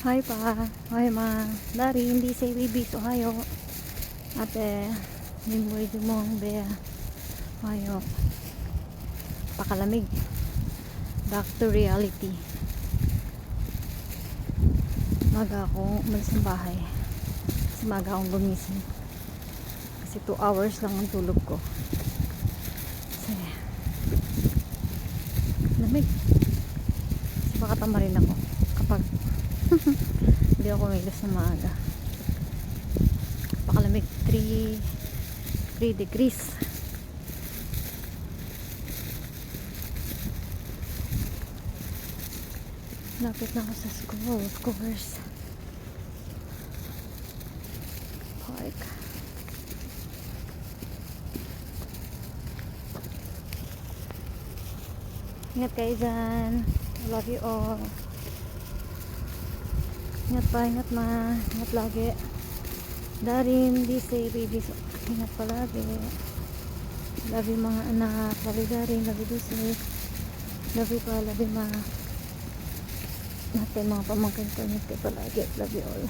Hi pa. Hi ma. Dari, hindi say baby. So, hayo. Ate, mimboy dumong bea. Hayo. Pakalamig. Back to reality. Maga akong umalis ng bahay. Kasi maga akong gumising. Kasi 2 hours lang ang tulog ko. Kasi, lamig. Kasi baka tamarin ako. Kapag hindi ako kumilos na maaga. Pakalamig 3 degrees. Lapit na ako sa school, of course. Park. Ingat kayo dyan. I love you all. Ingat pa, ingat ma. Ingat lagi. Darin, be safe, baby. So, ingat palagi. Love you mga anak. Love you Darin. Love you, be safe. Love you pa, love you ma. Natin mga pamangkin ko. Ingat kayo palagi. Love you all.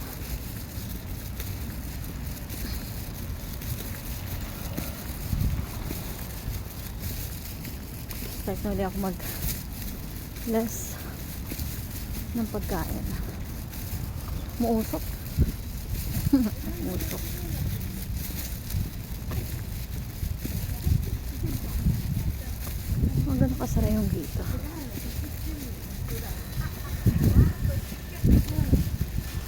Start na ulit ako mag less ng pagkain. Muusok. Muusok. Maganda kasara yung dito.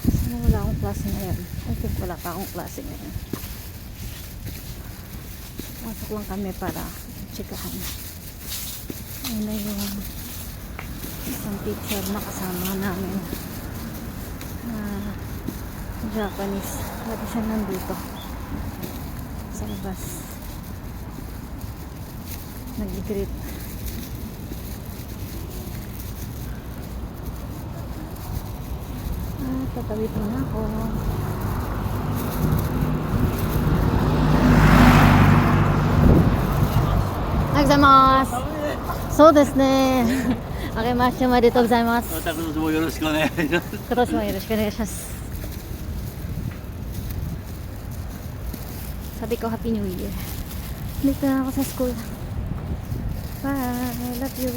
Sana wala akong klase ngayon. I think wala pa akong klase ngayon. Pasok lang kami para chikahan. Ayun na yung isang teacher na kasama namin na Japanese. Lagi siya nandito sa labas nag-greet. Tatawid na ako. Nagzamasu. So desu ne. Akemashite omedetou gozaimasu. 今年もよろしくお願いします。今年もよろしくお願いします。Sabi ko, Happy New Year. Dito na ako sa school. Bye. Love you.